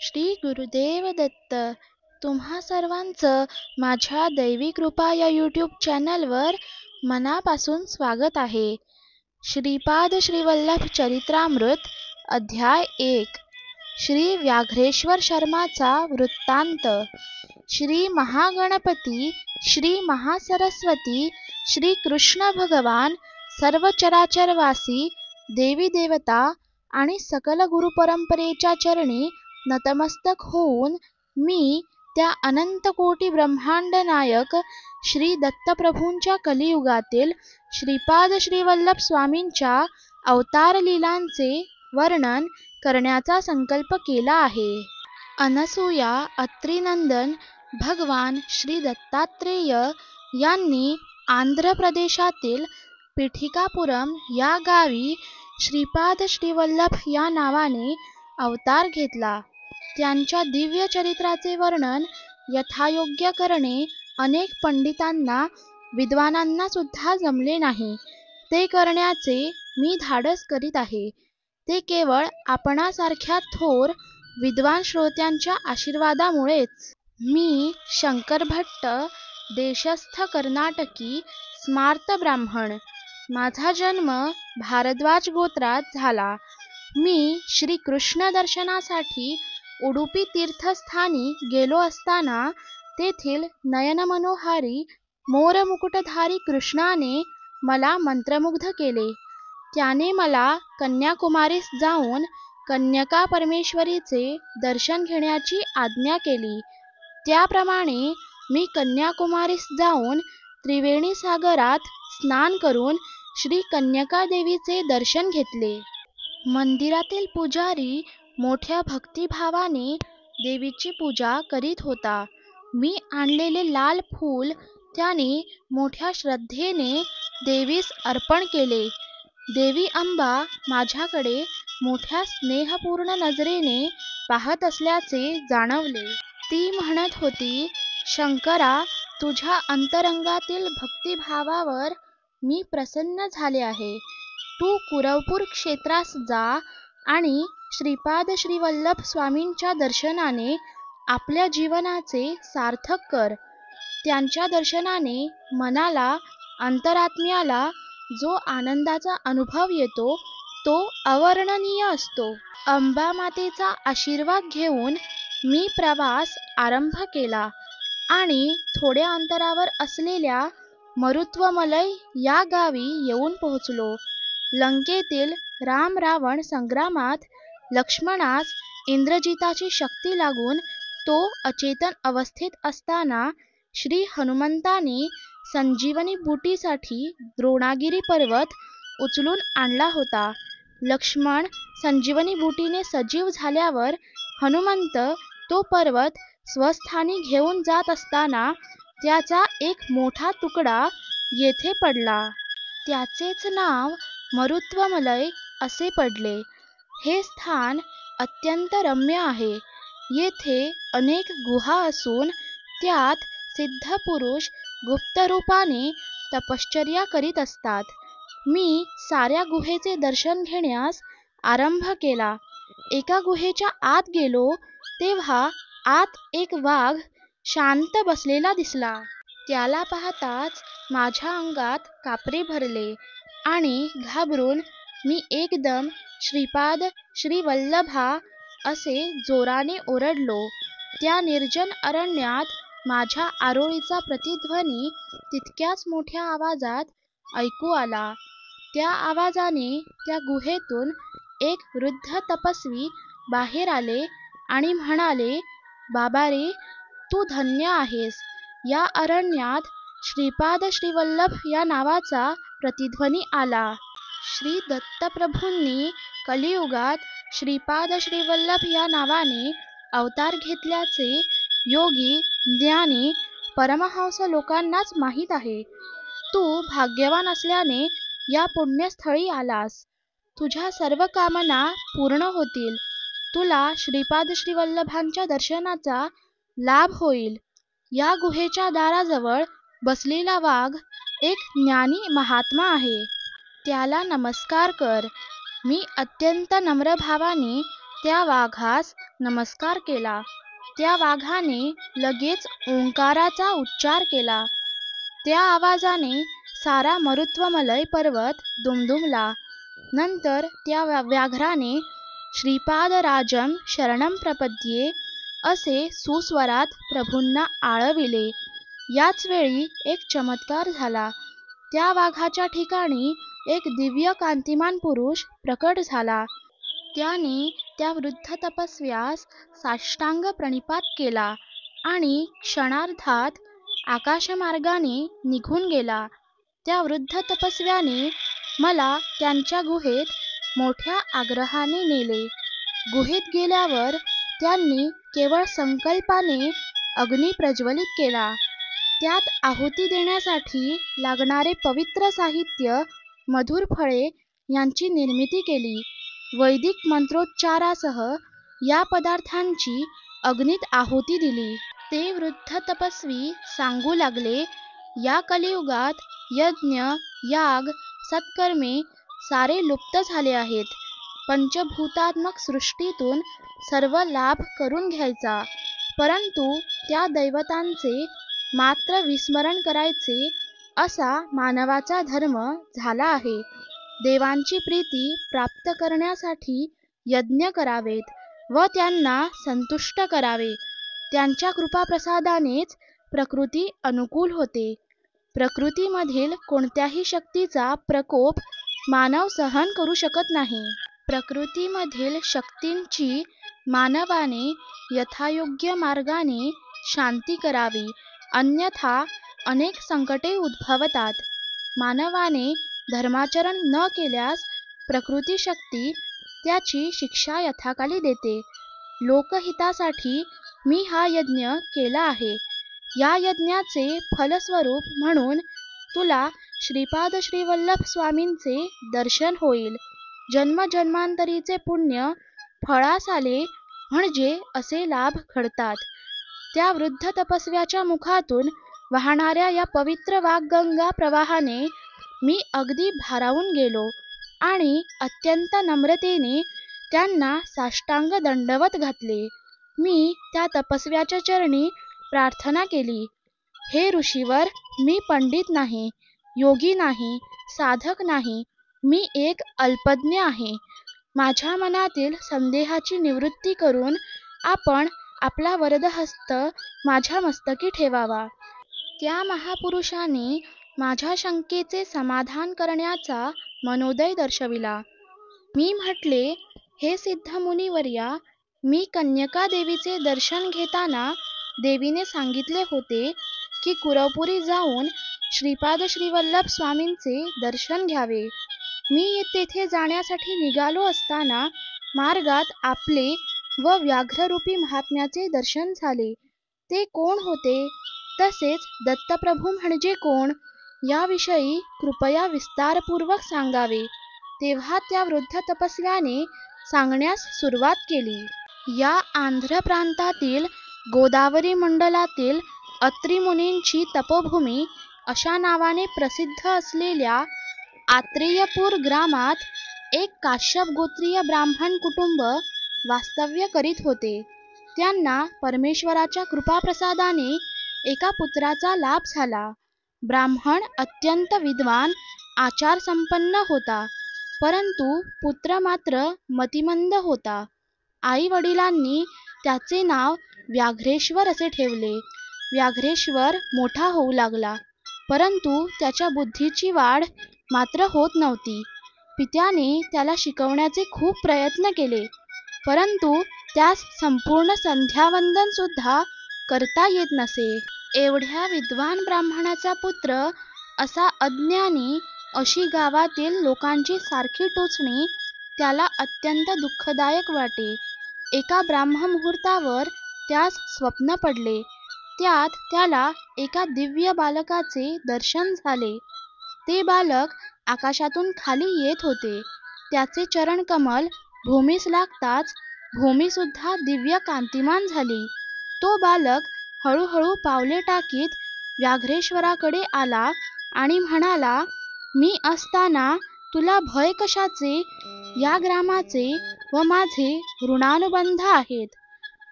श्री गुरुदेव दत्त. तुम्हा सर्वांचं माझ्या दैवी कृपा या यूट्यूब चॅनलवर मनापासून स्वागत आहे. श्रीपाद श्रीवल्लभ चरित्रामृत अध्याय 1. श्री व्याघ्रेश्वर शर्माचा वृत्तांत. श्री महागणपती, श्री महासरस्वती, श्री कृष्ण भगवान, सर्व चराचरवासी, देवी देवता आणि सकल गुरुपरंपरेच्या चरणी नतमस्तक होऊन मी त्या अनंत कोटी ब्रह्मांड नायक श्री दत्तप्रभूंच्या कलियुगातील श्रीपाद श्रीवल्लभ स्वामींच्या अवतार लीलांचे वर्णन करण्याचा संकल्प केला आहे. अनसूया अत्रिनंदन भगवान श्री दत्तात्रेय यांनी आंध्र प्रदेशातील पिठिकापुरम या गावी श्रीपाद श्रीवल्लभ या नावाने अवतार घेतला. त्यांच्या दिव्य चरित्राचे वर्णन यथायोग्य करणे अनेक पंडितांना, विद्वानांना सुद्धा जमले नाही. ते करण्याचे मी धाडस करीत आहे. ते केवळ आपणासारख्या थोर विद्वान श्रोत्यांच्या आशीर्वादामुळेच. मी शंकर भट्ट, देशस्थ कर्नाटकी, स्मार्त ब्राह्मण. माझा जन्म भारद्वाज गोत्रात झाला. मी श्री कृष्ण दर्शनासाठी उडुपी तीर्थस्थानी गेलो असताना तेथील नयनमनोहारी मोरमुकुटधारी कृष्णाने मला मंत्रमुग्ध केले. त्याने मला कन्याकुमारीस जाऊन कन्यका परमेश्वरीचे दर्शन घेण्याची आज्ञा केली. त्याप्रमाणे मी कन्याकुमारीस जाऊन त्रिवेणी सागरात स्नान करून श्री कन्यका देवीचे दर्शन घेतले. मंदिरातील पुजारी मोठ्या भक्तिभावाने देवीची पूजा करीत होता. मी आणलेले लाल फूल त्याने मोठ्या श्रद्धेने देवीस अर्पण केले. देवी अंबा माझ्याकडे मोठ्या स्नेहपूर्ण नजरेने पाहत असल्याचे जाणवले. ती म्हणत होती, शंकरा, तुझ्या अंतरंगातील भक्तिभावावर मी प्रसन्न झाले आहे. तू कुरवपूर क्षेत्रास जा आणि श्रीपाद श्रीवल्लभ स्वामींच्या दर्शनाने आपल्या जीवनाचे सार्थक कर. त्यांच्या दर्शनाने मनाला, अंतरात्म्याला जो आनंदाचा अनुभव येतो तो अवर्णनीय असतो. अंबामातेचा आशीर्वाद घेऊन मी प्रवास आरंभ केला आणि थोड्या अंतरावर असलेल्या मरुत्वमलई या गावी येऊन पोहोचलो. लंकेतील राम रावण संग्रामात लक्ष्मणास इंद्रजिताची शक्ती लागून तो अचेतन अवस्थेत असताना श्री हनुमंताने संजीवनी बुटीसाठी द्रोणागिरी पर्वत उचलून आणला होता. लक्ष्मण संजीवनी बुटीने सजीव झाल्यावर हनुमंत तो पर्वत स्वस्थानी घेऊन जात असताना त्याचा एक मोठा तुकडा येथे पडला. त्याचेच नाव मरुत्वमलई असे पडले. हे स्थान अत्यंत रम्य आहे. येथे अनेक गुहा असून त्यात सिद्ध पुरुष गुप्तरूपाने तपश्चर्या करीत असतात. मी साऱ्या गुहेचे दर्शन घेण्यास आरंभ केला. एका गुहेच्या आत गेलो तेव्हा आत एक वाघ शांत बसलेला दिसला. त्याला पाहताच माझ्या अंगात कापरे भरले आणि घाबरून मी एकदम श्रीपाद श्रीवल्लभा असे जोराने ओरडलो. त्या निर्जन अरण्यात माझ्या आरोळीचा प्रतिध्वनी तितक्याच मोठ्या आवाजात ऐकू आला. त्या आवाजाने त्या गुहेतून एक वृद्ध तपस्वी बाहेर आले आणि म्हणाले, बाबा रे, तू धन्य आहेस. या अरण्यात श्रीपाद श्रीवल्लभ या नावाचा प्रतिध्वनी आला. श्री दत्तप्रभूंनी कलियुगात श्रीपाद श्रीवल्लभ या नावाने अवतार घेतल्याचे योगी, ज्ञानी, परमहंस लोकांनाच माहीत आहे. तू भाग्यवान असल्याने या पुण्यस्थळी आलास. तुझ्या सर्व कामना पूर्ण होतील. तुला श्रीपाद श्रीवल्लभांच्या दर्शनाचा लाभ होईल. या गुहेच्या दाराजवळ बसलेला वाघ एक ज्ञानी महात्मा आहे. त्याला नमस्कार कर. मी अत्यंत नम्र भावाने त्या वाघास नमस्कार केला. त्या वाघाने लगेच ओंकाराचा उच्चार केला. त्या आवाजाने सारा मरुत्वमलय पर्वत दुमदुमला. नंतर त्या व्याघ्राने श्रीपादराजं शरणं प्रपद्ये असे सुस्वरात प्रभूंना आळविले. याच वेळी एक चमत्कार झाला. त्या वाघाच्या ठिकाणी एक दिव्य कांतिमान पुरुष प्रकट झाला. त्याने त्या वृद्ध तपस्व्यास साष्टांग प्रणिपात केला आणि क्षणार्धात आकाशमार्गाने निघून गेला. त्या वृद्ध तपस्व्याने मला त्यांच्या गुहेत मोठ्या आग्रहाने नेले. गुहेत गेल्यावर त्यांनी केवळ संकल्पाने अग्नी प्रज्वलित केला. त्यात आहुती देण्यासाठी लागणारे पवित्र साहित्य, मधुर फळे यांची निर्मिती केली. वैदिक मंत्रोच्चारासह या पदार्थांची अग्नीत आहुती दिली. ते वृद्ध तपस्वी सांगू लागले, या कलियुगात यज्ञ, याग, सत्कर्मे सारे लुप्त झाले आहेत. पंचभूतात्मक सृष्टीतून सर्व लाभ करून घ्यायचा, परंतु त्या दैवतांचे मात्र विस्मरण करायचे असा मानवाचा धर्म झाला आहे. देवांची प्रीती प्राप्त करण्यासाठी यज्ञ करावेत व त्यांना संतुष्ट करावे. त्यांच्या कृपाप्रसादानेच प्रकृती अनुकूल होते. प्रकृतीमधील कोणत्याही शक्तीचा प्रकोप मानव सहन करू शकत नाही. प्रकृतीमधील शक्तींची मानवाने यथायोग्य मार्गाने शांती करावी, अन्यथा अनेक संकटे उद्भवतात. मानवाने धर्माचरण न केल्यास प्रकृती शक्ती त्याची शिक्षा यथाकाली देते. लोकहितासाठी मी हा यज्ञ केला आहे. या यज्ञाचे फलस्वरूप म्हणून तुला श्रीपाद श्रीवल्लभ स्वामींचे दर्शन होईल. जन्मजन्मांतरीचे पुण्य फळास आले म्हणजे असे लाभ घडतात. त्या वृद्ध तपस्व्याच्या मुखातून वाहणाऱ्या या पवित्र वाग्गंगा प्रवाहाने मी अगदी भारावून गेलो आणि अत्यंत नम्रतेने त्यांना साष्टांग दंडवत घातले. मी त्या तपस्व्याच्या चरणी प्रार्थना केली, हे ऋषीवर, मी पंडित नाही, योगी नाही, साधक नाही, मी एक अल्पज्ञ आहे. माझ्या मनातील संदेहाची निवृत्ती करून आपण आपला वरदहस्त माझ्या मस्तकी ठेवावा. त्या महापुरुषाने माझ्या शंकेचे समाधान करण्याचा मनोदय दर्शविला. मी म्हटले, हे सिद्धमुनिवर्या, मी कन्यका देवीचे दर्शन घेताना देवीने सांगितले होते की कुरवपुरी जाऊन श्रीपाद श्रीवल्लभ स्वामींचे दर्शन घ्यावे. मी तेथे जाण्यासाठी निघालो असताना मार्गात आपले व व्याघ्ररूपी महात्म्याचे दर्शन झाले. ते कोण होते, तसेच दत्तप्रभू म्हणजे कोण, याविषयी कृपया विस्तारपूर्वक सांगावे. तेव्हा त्या वृद्ध तपस्व्याने सांगण्यास सुरुवात केली. या आंध्र प्रांतातील गोदावरी मंडलातील अत्री मुनींची तपोभूमी अशा नावाने प्रसिद्ध असलेल्या आत्रेयपूर ग्रामात एक काश्यप गोत्रीय ब्राह्मण कुटुंब वास्तव्य करीत होते. त्यांना परमेश्वराच्या कृपाप्रसादाने एका पुत्राचा लाभ झाला. ब्राह्मण अत्यंत विद्वान, आचारसंपन्न होता, परंतु पुत्र मात्र मतिमंद होता. आई वडिलांनी त्याचे नाव व्याघ्रेश्वर असे ठेवले. व्याघ्रेश्वर मोठा होऊ लागला, परंतु त्याच्या बुद्धीची वाढ मात्र होत नव्हती. पित्याने त्याला शिकवण्याचे खूप प्रयत्न केले, परंतु त्यास संपूर्ण संध्यावंदन सुद्धा करता येत नसे. एवढ्या विद्वान ब्राह्मणाचा पुत्र असा अज्ञानी, अशी गावातील लोकांची सारखी टोचणी त्याला अत्यंत दुःखदायक वाटे. एका ब्राह्ममुहूर्तावर त्यास स्वप्न पडले. त्यात त्याला एका दिव्य बालकाचे दर्शन झाले. ते बालक आकाशातून खाली येत होते. त्याचे चरणकमल भूमीस लागताच भूमीसुद्धा दिव्य कांतिमान झाली. तो बालक हळूहळू पावले टाकीत व्याघ्रेश्वराकडे आला आणि म्हणाला, मी असताना तुला भय कशाचे? या ग्रामाचे व माझे ऋणानुबंध आहेत.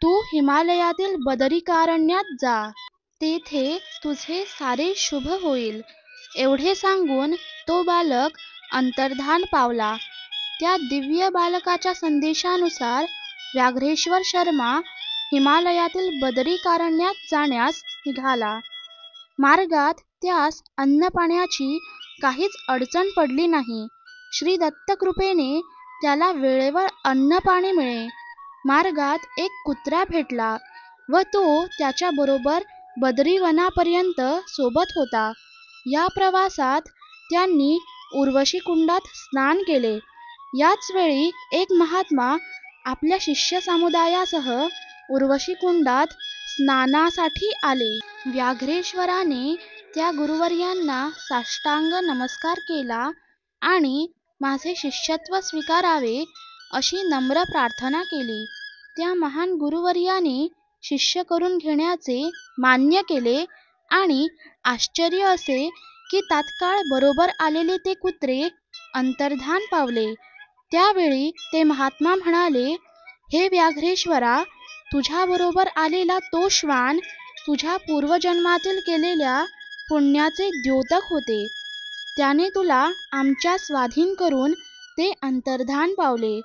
तू हिमालयातील बदरीकारण्यात जा, तेथे तुझे सारे शुभ होईल. एवढे सांगून तो बालक अंतर्धान पावला. त्या दिव्य बालकाच्या संदेशानुसार व्याघ्रेश्वर शर्मा हिमालयातील बदरीकारण्यात जाण्यास निघाला. मार्गात त्यास अन्नपाण्याची काहीच अडचण पडली नाही. श्री दत्तकृपेने त्याला वेळेवर अन्नपाणी मिळे. मार्गात एक कुत्रा भेटला व तो त्याच्या बरोबर बदरीवनापर्यंत सोबत होता. या प्रवासात त्यांनी उर्वशी कुंडात स्नान केले. याच वेळी एक महात्मा आपल्या शिष्य समुदायासह उर्वशी कुंडात स्नानासाठी आले. व्याघ्रेश्वराने त्या गुरुवर्यांना साष्टांग नमस्कार केला आणि माझे शिष्यत्व स्वीकारावे अशी नम्र प्रार्थना केली. त्या महान गुरुवर्याने शिष्य करून घेण्याचे मान्य केले आणि आश्चर्य असे की तात्काळ बरोबर आलेले ते कुत्रे अंतर्धान पावले. त्यावेळी ते महात्मा म्हणाले, हे व्याघ्रेश्वरा, तुझ्याबरोबर आलेला तो श्वान तुझ्या पूर्वजन्मातील केलेल्या पुण्याचे द्योतक होते. त्याने तुला आमच्या स्वाधीन करून ते अंतर्धान पावले.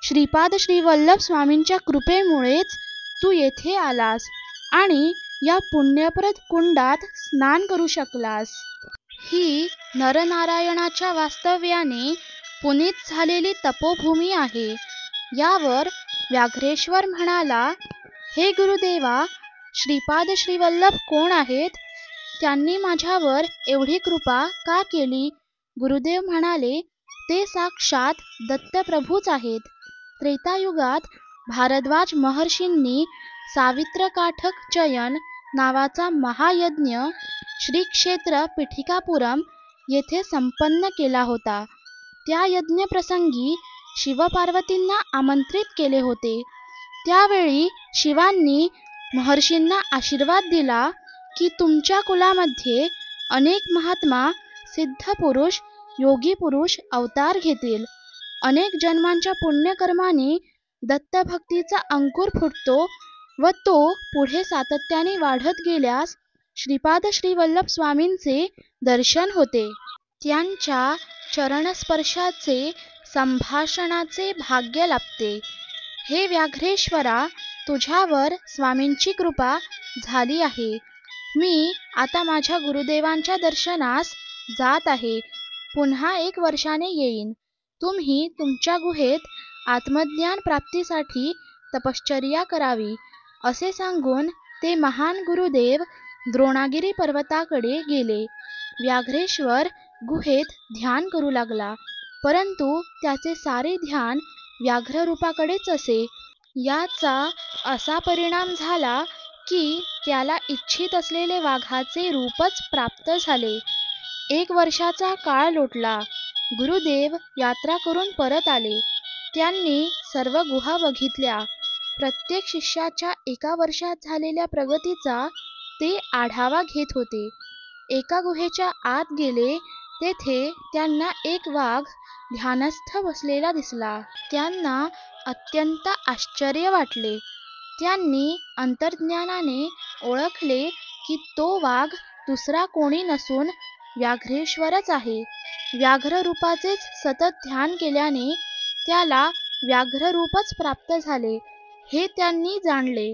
श्रीपाद श्रीवल्लभ स्वामींच्या कृपेमुळेच तू येथे आलास आणि या पुण्यप्रद कुंडात स्नान करू शकलास. ही नरनारायणाच्या वास्तव्याने पुनीत झालेली तपोभूमी आहे. यावर व्याघ्रेश्वर म्हणाला, हे गुरुदेवा, श्रीपाद श्रीवल्लभ कोण आहेत? त्यांनी माझ्यावर एवढी कृपा का केली? गुरुदेव म्हणाले, ते साक्षात दत्तप्रभूच आहेत. त्रेतायुगात भारद्वाज महर्षींनी सावित्रकाठक चयन नावाचा महायज्ञ श्री क्षेत्र पिठिकापुरम येथे संपन्न केला होता. त्या यज्ञप्रसंगी शिवपार्वतींना आमंत्रित केले होते. त्यावेळी शिवांनी महर्षींना आशीर्वाद दिला की तुमच्या कुलामध्ये अनेक महात्मा, सिद्ध पुरुष, योगी पुरुष अवतार घेतील. अनेक जन्मांच्या पुण्यकर्माने दत्तभक्तीचा अंकुर फुटतो व तो पुढे सातत्याने वाढत गेल्यास श्रीपाद श्रीवल्लभ स्वामींचे दर्शन होते. त्यांच्या चरणस्पर्शाचे संभाषणाचे भाग्य लाभते. हे व्याघ्रेश्वरा, तुझ्यावर स्वामींची कृपा झाली आहे. मी आता माझ्या गुरुदेवांच्या दर्शनास जात आहे. पुन्हा 1 वर्षाने येईन. तुम्ही तुमच्या गुहेत आत्मज्ञान प्राप्तीसाठी तपश्चर्या करावी. असे सांगून ते महान गुरुदेव द्रोणागिरी पर्वताकडे गेले. व्याघ्रेश्वर गुहेत ध्यान करू लागला, परंतु त्याचे सारे ध्यान व्याघ्ररूपाकडेच असे. याचा असा परिणाम झाला की त्याला इच्छित असलेले वाघाचे रूपच प्राप्त झाले. 1 वर्षाचा काळ लोटला. गुरुदेव यात्रा करून परत आले. त्यांनी सर्व गुहा बघितल्या. प्रत्येक शिष्याच्या 1 वर्षात झालेल्या प्रगतीचा ते आढावा घेत होते. एका गुहेच्या आत गेले. तेथे त्यांना एक वाघ ध्यानस्थ बसलेला दिसला. त्यांना अत्यंत आश्चर्य वाटले. त्यांनी अंतर्ज्ञानाने ओळखले की तो वाघ दुसरा कोणी नसून व्याघ्रेश्वरच आहे. व्याघ्र रूपाचेच सतत ध्यान केल्याने त्याला व्याघ्ररूपच प्राप्त झाले हे त्यांनी जाणले.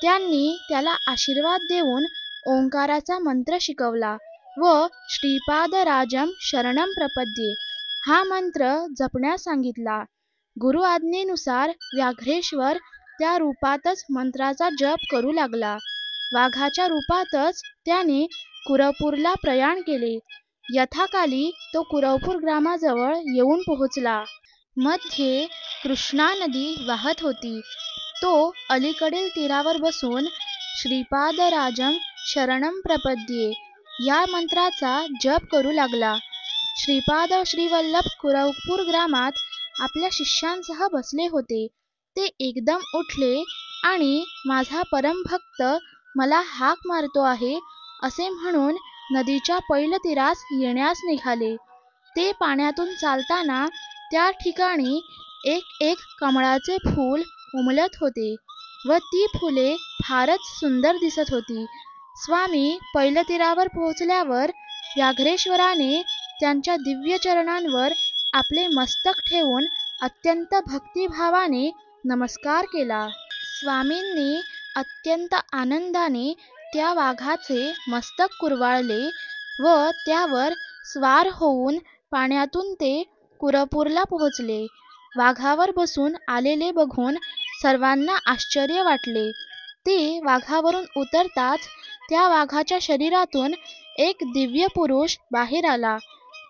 त्यांनी त्याला आशीर्वाद देऊन ओंकाराचा मंत्र शिकवला व श्रीपादराजम शरणम प्रपद्ये हा मंत्र जपण्यास सांगितला. गुरु आज्ञेनुसार व्याघ्रेश्वर त्या रूपातच मंत्राचा जप करू लागला. वाघाच्या रूपातच त्याने कुरवपूरला प्रयाण केले. यथाकाली तो कुरवपूर ग्रामाजवळ येऊन पोहोचला. मध्ये कृष्णा नदी वाहत होती. तो अलीकडील तीरावर बसून श्रीपादराजम शरणम प्रपद्ये या मंत्राचा जप करू लागला. श्रीपाद श्रीवल्लभ कुरवपूर ग्रामात आपल्या शिष्यांसह बसले होते. ते एकदम उठले आणि माझा परमभक्त मला हाक मारतो आहे असे म्हणून नदीच्या पैलतीरास येण्यास निघाले. ते पाण्यातून चालताना त्या ठिकाणी एक एक कमळाचे फूल उमलत होते व ती फुले फारच सुंदर दिसत होती. स्वामी पैलतीरावर पोहोचल्यावर व्याघ्रेश्वराने त्यांच्या दिव्य चरणांवर आपले मस्तक ठेवून अत्यंत भक्तिभावाने नमस्कार केला. स्वामींनी अत्यंत आनंदाने त्या वाघाचे मस्तक कुरवाळले व त्यावर स्वार होऊन पाण्यातून ते कुरपूरला पोहोचले. वाघावर बसून आलेले बघून सर्वांना आश्चर्य वाटले. ते वाघावरून उतरताच त्या वाघाच्या शरीरातून एक दिव्य पुरुष बाहेर आला.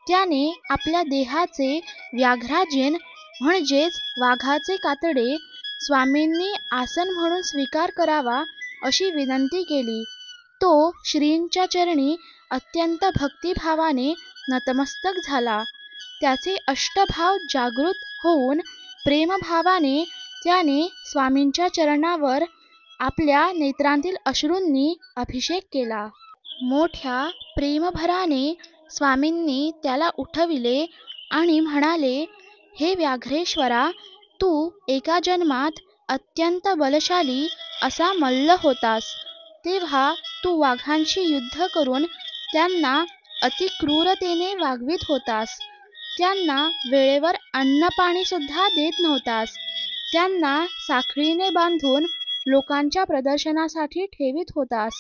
त्याने आपल्या देहाचे व्याघ्राजिन म्हणजेच वाघाचे कातडे स्वामींनी आसन म्हणून स्वीकार करावा अशी विनंती केली. तो श्रींच्या चरणी अत्यंत भक्तिभावाने नतमस्तक झाला. त्याचे अष्टभाव जागृत होऊन प्रेमभावाने त्याने स्वामींच्या चरणावर आपल्या नेत्रांतील अश्रूंनी अभिषेक केला. मोठ्या प्रेमभराने स्वामींनी त्याला उठविले आणि म्हणाले, हे व्याघ्रेश्वरा, तू एका जन्मात अत्यंत बलशाली असा मल्ल होतास. तेव्हा तू वाघांशी युद्ध करून त्यांना अतिक्रूरतेने वागवित होतास. त्यांना वेळेवर अन्न पाणी सुद्धा देत नव्हतास. त्यांना साखळीने बांधून लोकांच्या प्रदर्शनासाठी ठेवीत होतास.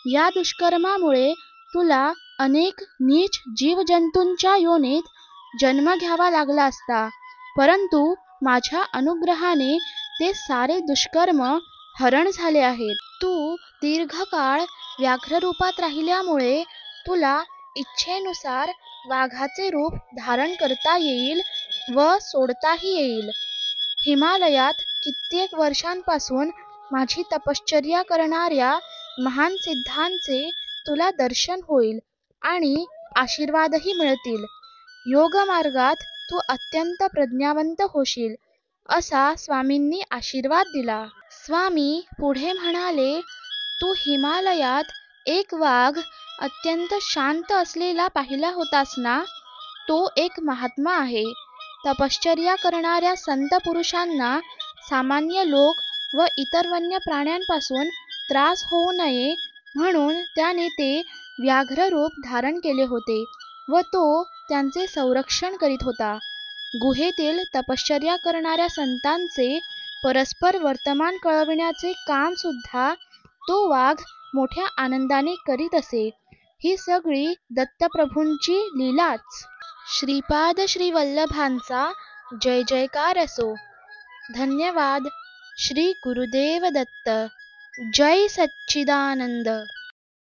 या दुष्कर्मामुळे तुला अनेक नीच जीवजंतूंच्या योनीत जन्म घ्यावा लागला असता, परंतु माझ्या अनुग्रहाने ते सारे दुष्कर्म हरण झाले आहेत. तू दीर्घकाळ व्याघ्ररूपात राहिल्यामुळे तुला इच्छेनुसार वाघाचे रूप धारण करता येईल व सोडताही येईल. हिमालयात कित्येक वर्षांपासून माझी तपश्चर्या करणाऱ्या महान सिद्धांचे तुला दर्शन होईल आणि आशीर्वादही मिळतील. योगमार्गात तू अत्यंत प्रज्ञावंत होशील असा स्वामींनी आशीर्वाद दिला. स्वामी पुढे म्हणाले, तू हिमालयात एक वाघ अत्यंत शांत असलेला पाहिला होतास ना? तो एक महात्मा आहे. तपश्चर्या करणाऱ्या संत पुरुषांना सामान्य लोक व इतर वन्य प्राण्यांपासून त्रास होऊ नये म्हणून त्याने ते व्याघ्र रूप धारण केले होते व तो त्यांचे संरक्षण करीत होता. गुहेतील तपश्चर्या करणाऱ्या संतांचे परस्पर वर्तमान कळविण्याचे काम सुद्धा तो वाघ मोठ्या आनंदाने करीत असे. ही सगळी दत्तप्रभूंची लीलाच. श्रीपाद श्रीवल्लभांचा जय जयकार असो. धन्यवाद. श्री गुरुदेव दत्त. जय सच्चिदानंद.